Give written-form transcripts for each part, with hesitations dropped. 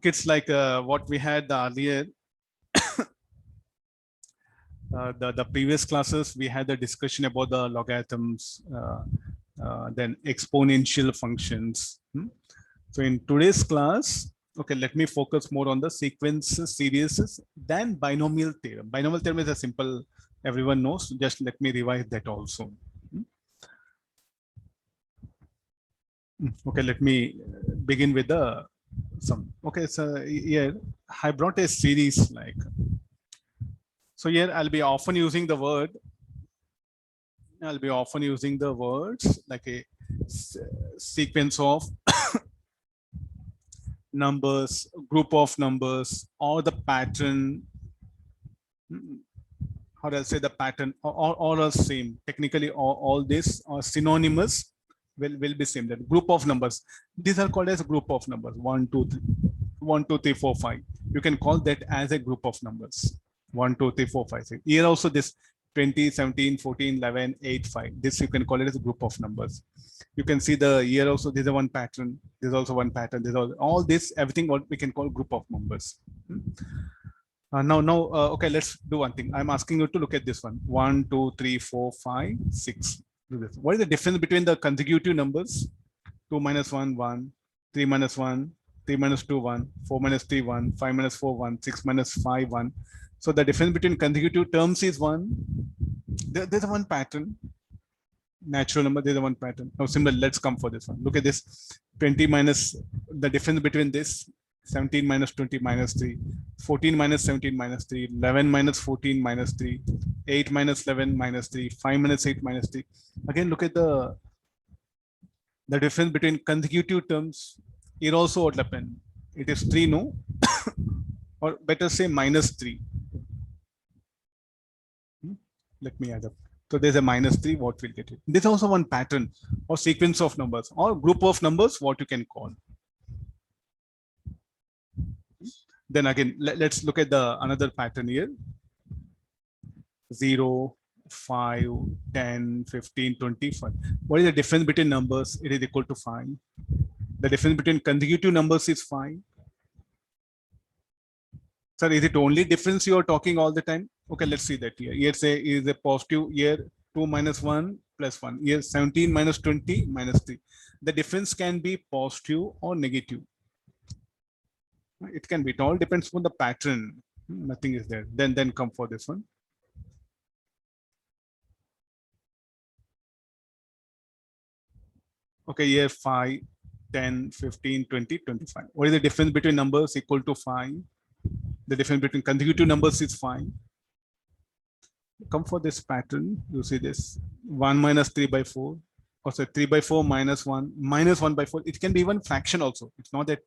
Kids, like what we had earlier, the previous classes, we had the discussion about the logarithms, then exponential functions. So in today's class, okay, let me focus more on the sequences, series, than binomial theorem. Binomial theorem is a simple, everyone knows. Just let me revise that also. Okay, let me begin with the some. Okay, so here I brought a series like. So here I'll be often using the word. I'll be often using the words like a sequence of numbers, group of numbers, or the pattern. How do I say the pattern? All are same. Technically, all this are synonymous. Will be same. That group of numbers. These are called as a group of numbers. 1, 2, 3, 1, 2, 3, 4, 5. You can call that as a group of numbers. 1, 2, 3, 4, 5, 6. Here also this 20, 17, 14, 11, 8, 5. This you can call it as a group of numbers. You can see the year also. There's a one pattern. There's also one pattern. There's all this, everything what we can call group of numbers. Now, okay, let's do one thing. I'm asking you to look at this one. 1, 2, 3, 4, 5, 6. Do this. What is the difference between the consecutive numbers? 2 minus 1, 1, 3 minus 1, 3 minus 2, 1, 4 minus 3, 1, 5 minus 4, 1, 6 minus 5, 1. So the difference between consecutive terms is 1. There's a one pattern. Natural number, there's a one pattern. Now, similar, let's come for this one. Look at this. 20 minus the difference between this. 17 minus 20 minus 3, 14 minus 17 minus 3, 11 minus 14 minus 3, 8 minus 11 minus 3, 5 minus 8 minus 3. Again, look at the difference between consecutive terms. Here also what happened? It is 3, no? Or better say minus 3. Let me add up. So there's a minus 3, what will get it? This is also one pattern or sequence of numbers or group of numbers, what you can call. Then again, let's look at the another pattern here. 0, 5, 10, 15, 25. What is the difference between numbers? It is equal to 5. The difference between consecutive numbers is 5. Sir, is it only difference you are talking all the time? Okay, let's see that here. Here say is a positive, here 2 minus 1 plus 1. Here 17 minus 20 minus 3. The difference can be positive or negative. It can be, it all depends on the pattern. Nothing is there. Then come for this one. Okay, here 5, 10, 15, 20, 25. What is the difference between numbers equal to 5? The difference between consecutive numbers is 5. Come for this pattern, you see this 1 minus 3 by 4. Or say 3 by 4 minus 1 by 4. It can be even fraction also. It's not that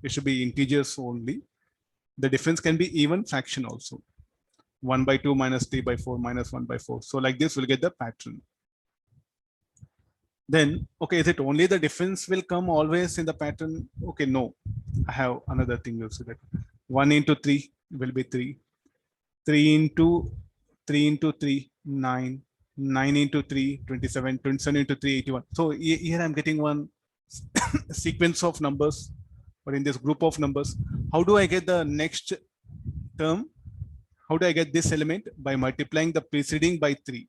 it should be integers only. The difference can be even fraction also. 1 by 2 minus 3 by 4 minus 1 by 4. So like this, we'll get the pattern. Then, okay, is it only the difference will come always in the pattern? Okay, no. I have another thing you'll see that 1 into 3 will be 3. 3 into 3, 9. 9 into 3, 27. 27 into 3, 81. So here I'm getting one sequence of numbers, or in this group of numbers. How do I get the next term? How do I get this element? By multiplying the preceding by 3.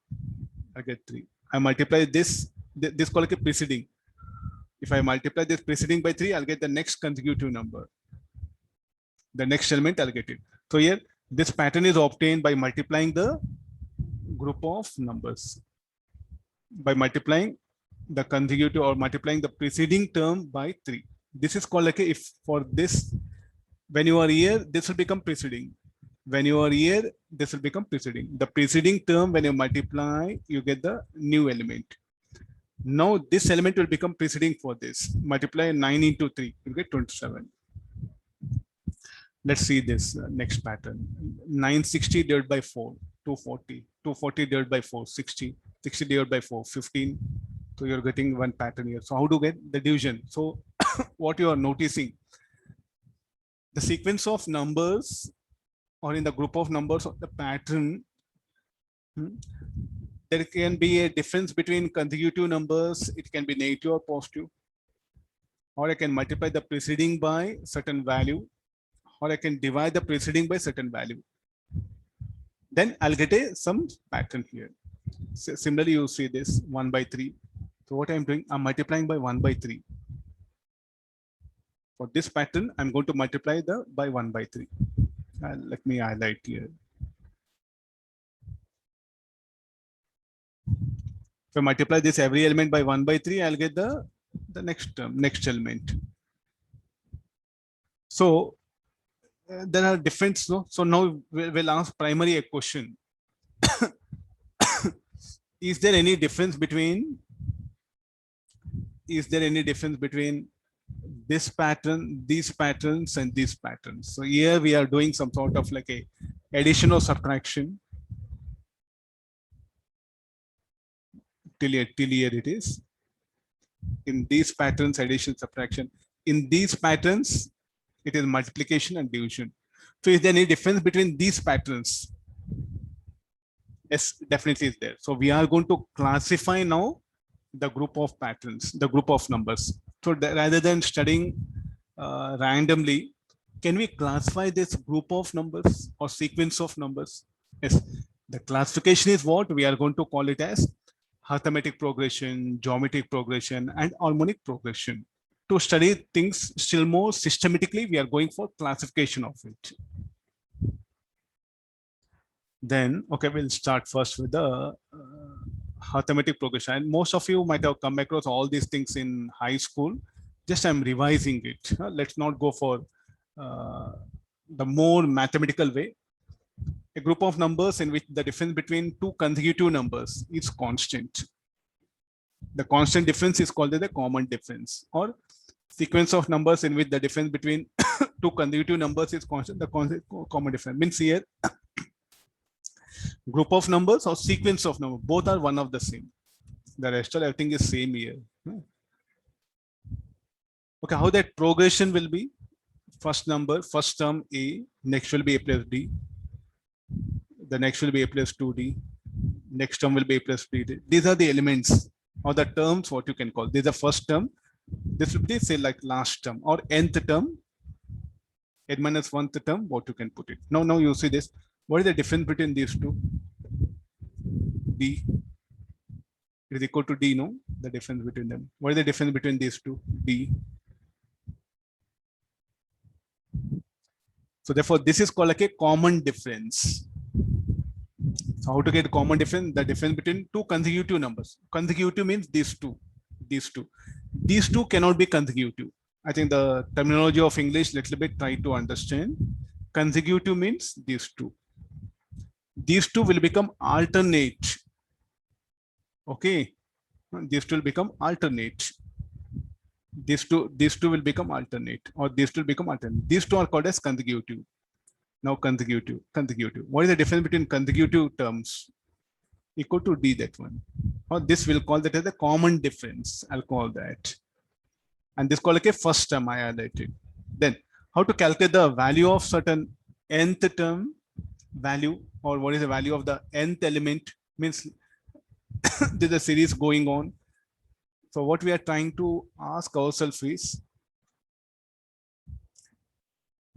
I get 3. I multiply this called like a preceding. If I multiply this preceding by 3, I'll get the next consecutive number. The next element, I'll get it. So here, this pattern is obtained by multiplying the group of numbers. By multiplying the consecutive or multiplying the preceding term by 3. This is called like a, if for this, when you are here, this will become preceding. When you are here, this will become preceding. The preceding term, when you multiply, you get the new element. Now this element will become preceding for this. Multiply 9 into 3, you get 27. Let's see this next pattern. 960 divided by 4, 240. 240 divided by 4, 60. 60 divided by 4, 15. So you're getting one pattern here. So how to get the division? So what you are noticing, the sequence of numbers or in the group of numbers of the pattern, there can be a difference between consecutive numbers. It can be negative or positive. or I can multiply the preceding by certain value, or I can divide the preceding by certain value. Then I'll get some pattern here. So similarly, you see this 1 by 3. So what I'm doing, I'm multiplying by 1 by 3. For this pattern, I'm going to multiply the by 1 by 3. Let me highlight here. If I multiply this every element by 1 by 3, I'll get the next term, next element. So there are different. So now we'll ask primary a question. Is there any difference between this pattern, these patterns, and these patterns? So here we are doing some sort of like a addition or subtraction. Till here it is. In these patterns, addition, subtraction. In these patterns, it is multiplication and division. So is there any difference between these patterns? Yes, definitely is there. So we are going to classify now the group of patterns, the group of numbers. So rather than studying randomly, can we classify this group of numbers or sequence of numbers? Yes, the classification is what we are going to call it as arithmetic progression, geometric progression, and harmonic progression. To study things still more systematically, we are going for classification of it. Then, okay, we'll start first with the arithmetic progression. And most of you might have come across all these things in high school. Just I'm revising it. Let's not go for the more mathematical way. A group of numbers in which the difference between two consecutive numbers is constant. The constant difference is called the common difference, or sequence of numbers in which the difference between two consecutive numbers is constant. The common difference means here group of numbers or sequence of numbers, both are one of the same. The rest of everything is same here. Okay, how that progression will be? First number, first term A, next will be A plus D. The next will be A plus 2D. Next term will be A plus 3D. These are the elements or the terms, what you can call. This is the first term. This will be, say, like last term or nth term, n minus 1th term, what you can put it. Now you see this. What is the difference between these two? D. It is equal to D, no? The difference between them. What is the difference between these two? D. So therefore, this is called like a common difference. So how to get common difference? The difference between two consecutive numbers. Consecutive means these two. These two cannot be consecutive. I think the terminology of English little bit try to understand. Consecutive means these two. These two will become alternate. Okay. These two will become alternate. These two will become alternate, or these two will become alternate. These two are called as consecutive. Now consecutive. What is the difference between consecutive terms? Equal to D, that one. Or this will call that as a common difference. I'll call that. And this called like a first term I highlighted. Then how to calculate the value of certain nth term value, or what is the value of the nth element? Means there's a series going on. So what we are trying to ask ourselves is,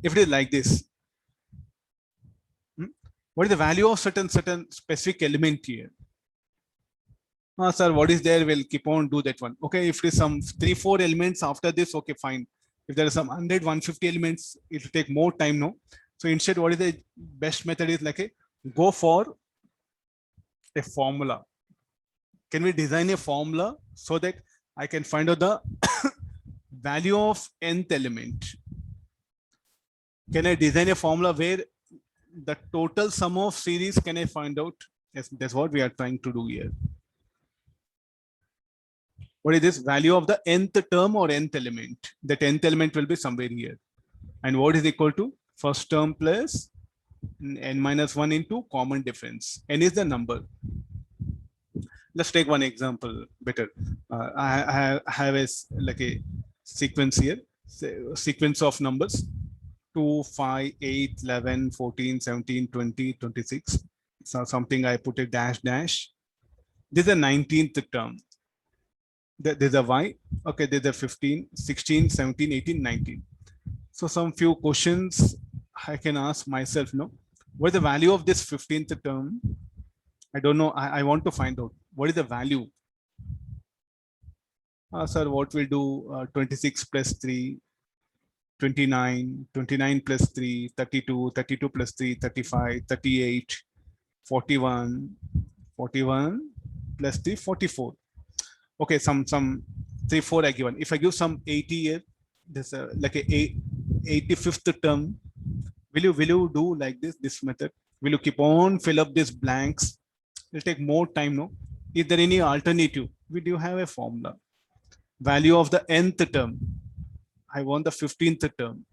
if it is like this, what is the value of certain specific element here? Sir, what is there? We'll keep on do that one. Okay, if it is some 3-4 elements after this, okay, fine. If there are some 100-150 elements, it will take more time, no? So instead, what is the best method is like a go for a formula. Can we design a formula so that I can find out the value of nth element? Can I design a formula where the total sum of series can I find out? Yes, that's what we are trying to do here. What is this value of the nth term or nth element? That nth element will be somewhere here. And what is equal to first term plus n minus 1 into common difference. N is the number. Let's take one example better. I have like a sequence here, sequence of numbers 2, 5, 8, 11, 14, 17, 20, 26. So something I put a dash. This is the 19th term. There's a y. Okay, there's a 15, 16, 17, 18, 19. So some few questions I can ask myself, no? What is the value of this 15th term? I don't know. I want to find out what is the value. Sir, what will do 26 plus 3, 29, 29 plus 3, 32, 32 plus 3, 35, 38, 41, 41 plus 3, 44. Okay, some 3, 4 I given. If I give some 80 here, this like a 85th term, will you do like this method? Will you keep on fill up these blanks? It'll take more time, no? Is there any alternative? We do have a formula. Value of the nth term. I want the 15th term.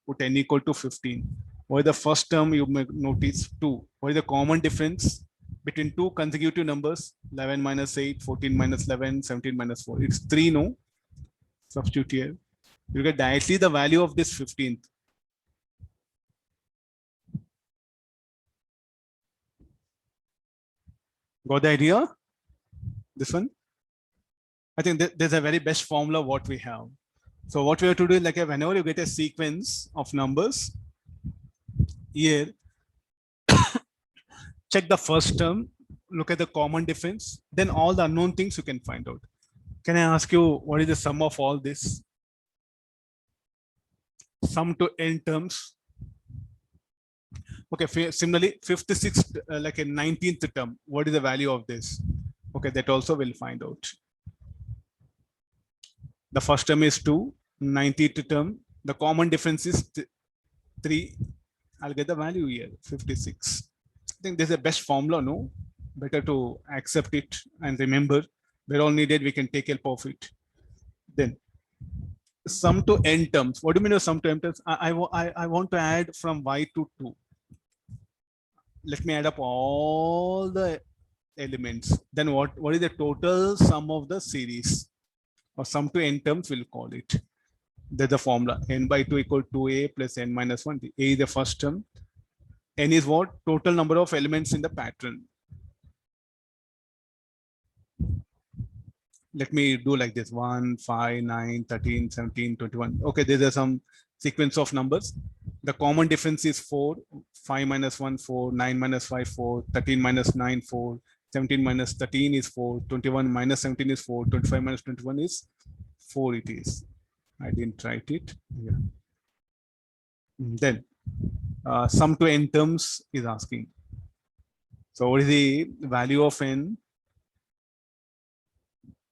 Put n equal to 15. What is the first term? You may notice 2. What is the common difference between two consecutive numbers? 11 minus 8, 14 minus 11, 17 minus 4. It's 3, no? Substitute here. You get directly the value of this 15th. Got the idea? This one? I think there's a very best formula what we have. So what we have to do is like whenever you get a sequence of numbers, here, check the first term, look at the common difference, then all the unknown things you can find out. Can I ask you what is the sum of all this? Sum to n terms. Okay, similarly, 5th, 6th, like a 19th term, what is the value of this? Okay, that also we'll find out. The first term is 2, 90th term, the common difference is 3. I'll get the value here, 56. I think there's a best formula, no? Better to accept it and remember where all needed, we can take help of it. Then sum to n terms. What do you mean of sum to n terms? I want to add from y to 2. Let me add up all the elements. Then what is the total sum of the series? Or sum to n terms, we'll call it. There's the formula. N by 2 equal to a plus n minus 1. A is the first term. N is what? Total number of elements in the pattern. Let me do like this: 1, 5, 9, 13, 17, 21. Okay, there are some sequence of numbers. The common difference is 4, 5 minus 1, 4, 9 minus 5, 4, 13 minus 9, 4, 17 minus 13 is 4, 21 minus 17 is 4, 25 minus 21 is 4 it is. I didn't write it. Yeah. Then sum to n terms is asking. So what is the value of n?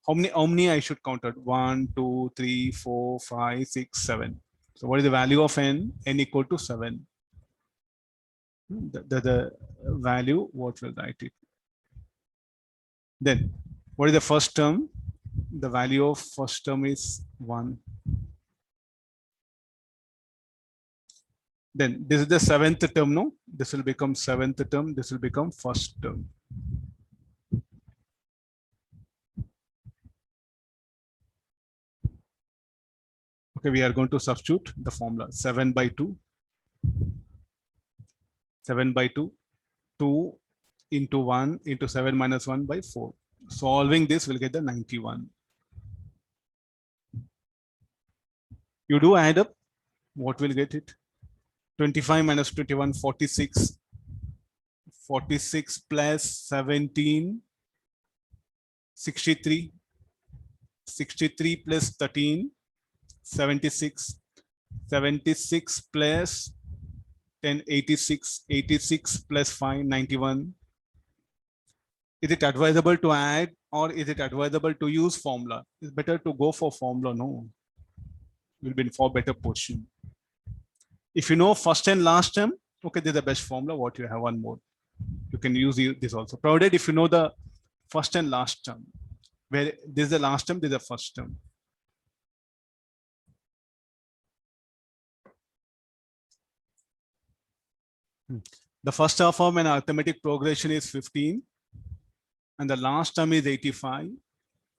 How many I should count out? 1, 2, 3, 4, 5, 6, 7. So what is the value of n? N equal to 7. The value, what will write it? Then what is the first term? The value of first term is 1. Then this is the 7th term, no? This will become 7th term. This will become first term. Okay, we are going to substitute the formula. 7 by 2. 7 by 2. 2 into 1 into 7 minus 1 by 4. Solving this will get the 91. You do add up, what will get it? 25 minus 21, 46. 46 plus 17, 63. 63 plus 13, 76. 76 plus 10, 86. 86 plus 5, 91. Is it advisable to add or is it advisable to use formula? It's better to go for formula, no? Will be in for better position. If you know first and last term, okay, this is the best formula. What you have one more. You can use this also. Provided if you know the first and last term, where this is the last term, this is the first term. The first half of an arithmetic progression is 15 and the last term is 85.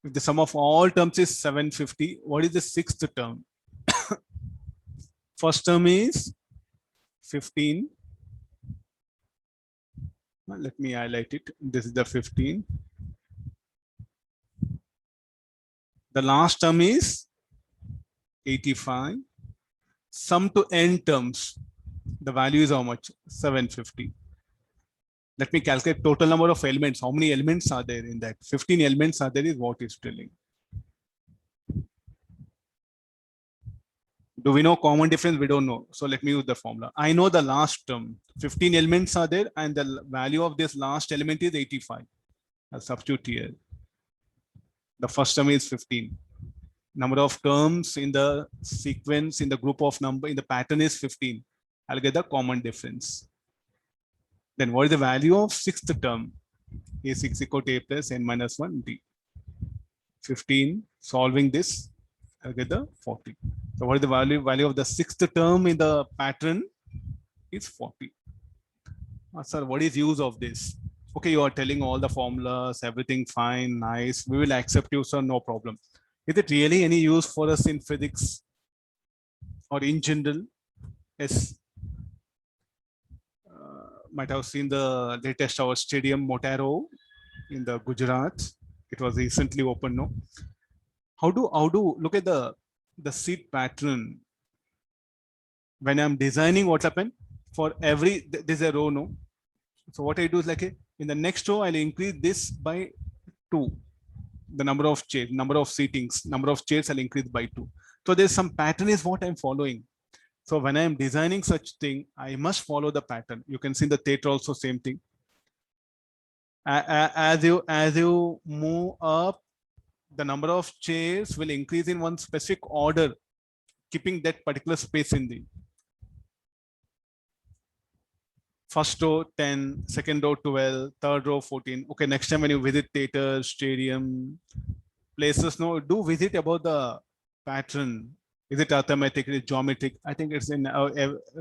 If the sum of all terms is 750, what is the sixth term? First term is 15. Let me highlight it. This is the 15. The last term is 85. Sum to n terms. The value is how much? 750. Let me calculate total number of elements. How many elements are there in that? 15 elements are there is what is telling. Do we know common difference? We don't know. So let me use the formula. I know the last term. 15 elements are there and the value of this last element is 85. I'll substitute here. The first term is 15. Number of terms in the sequence, in the group of number, in the pattern is 15. I'll get the common difference. Then what is the value of sixth term? A6 equal to A plus n minus 1 d. 15. Solving this, I'll get the 40. So what is the value of the sixth term in the pattern? Is 40. Sir, what is use of this? Okay, you are telling all the formulas, everything fine, nice. We will accept you, sir, no problem. Is it really any use for us in physics or in general? Yes. Might have seen the latest our stadium Motaro in the Gujarat. It was recently opened, no? How do look at the seed pattern? When I'm designing, what happened? For every there's a row, no? So what I do is like in the next row, I'll increase this by 2. The number of chairs, number of seatings, number of chairs I'll increase by 2. So there's some pattern is what I'm following. So when I'm designing such thing, I must follow the pattern. You can see in the theater also same thing. As you move up, the number of chairs will increase in one specific order, keeping that particular space in the first row 10, second row 12, third row 14. Okay, next time when you visit theater, stadium, places, no, do visit about the pattern. Is it arithmetic? Is it geometric? I think it's in.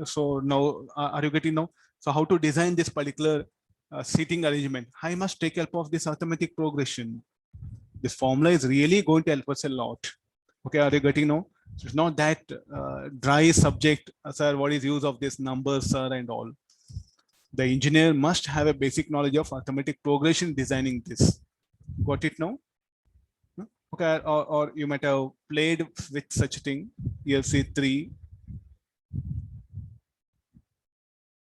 So now, are you getting now? So how to design this particular seating arrangement? I must take help of this arithmetic progression. This formula is really going to help us a lot. Okay, are you getting now? So it's not that dry subject, sir. What is use of this numbers, sir, and all? The engineer must have a basic knowledge of arithmetic progression designing this. Got it now? Okay, or you might have played with such thing. You'll see 3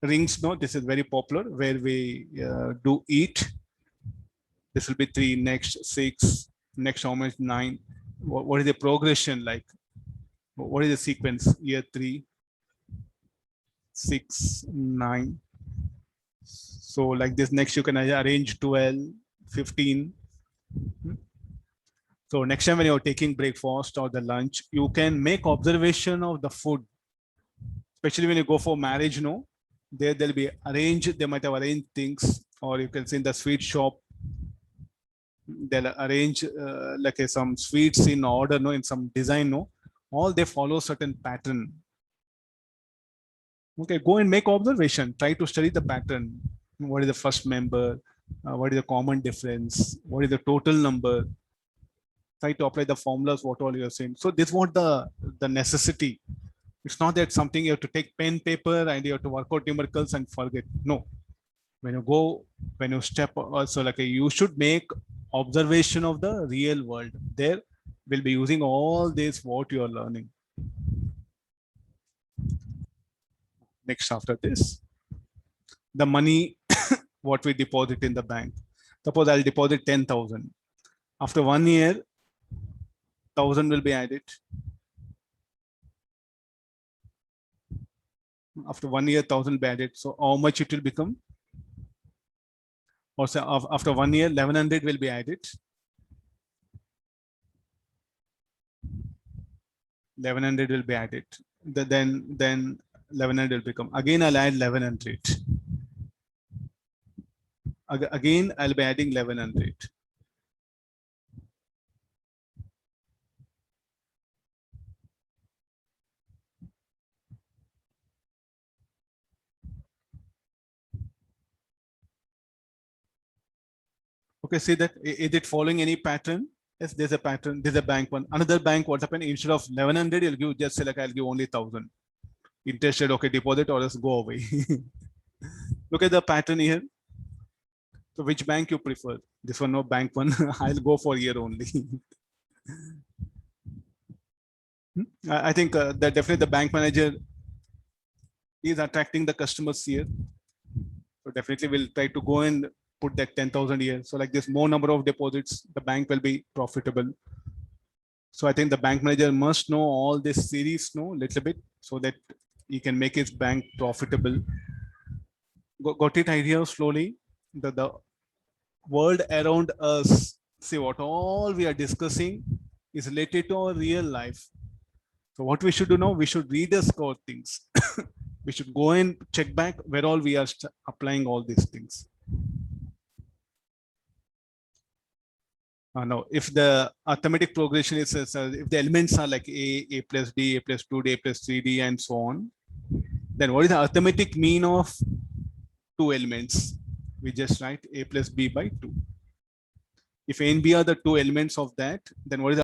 rings. No, this is very popular where we do eat. This will be 3, next 6, next how much 9. What is the progression like? What is the sequence? Year 3, 6, 9. So like this, next you can arrange 12, 15. So next time when you're taking breakfast or the lunch, you can make observation of the food, especially when you go for marriage, no? There'll be arranged, they might have arranged things, or you can see in the sweet shop, they'll arrange like some sweets in order, no, in some design, no? All they follow certain pattern. Okay, go and make observation, try to study the pattern. What is the first member? What is the common difference? What is the total number? Try to apply the formulas, what all you're saying. So this is what the necessity. It's not that something you have to take pen, paper, and you have to work out numericals and forget. No. When you step also, like you should make observation of the real world. There will be using all this what you are learning. Next after this, the money what we deposit in the bank. Suppose I'll deposit 10,000. After 1 year, 1,000 will be added. After 1 year, 1,000 will be added. So how much it will become? Also after 1 year, 1,100 will be added. 1,100 will be added. Then 1,100 will become. Again, I'll add 1,100. Again, I'll be adding 1,100. Okay, see that, is it following any pattern? Yes, there's a pattern. There's a bank one. Another bank, what happened? Instead of 1,100, you'll give just select, I'll give only 1,000. Interested, okay, deposit or else go away. Look at the pattern here. So which bank you prefer? This one, no, bank one. I'll go for year only. I think that definitely the bank manager is attracting the customers here. So definitely we'll try to go and put that 10,000 here. So like this, more number of deposits, the bank will be profitable. So I think the bank manager must know all this series, know little bit, so that he can make his bank profitable. Got it idea slowly? The world around us, see what all we are discussing is related to our real life. So what we should do now, we should rediscover things. We should go and check back where all we are applying all these things. Now, if the arithmetic progression is, if the elements are like a plus d, a plus 2d, a plus 3d, and so on, then what is the arithmetic mean of two elements? We just write a plus b by 2. If a and b are the two elements of that, then what is the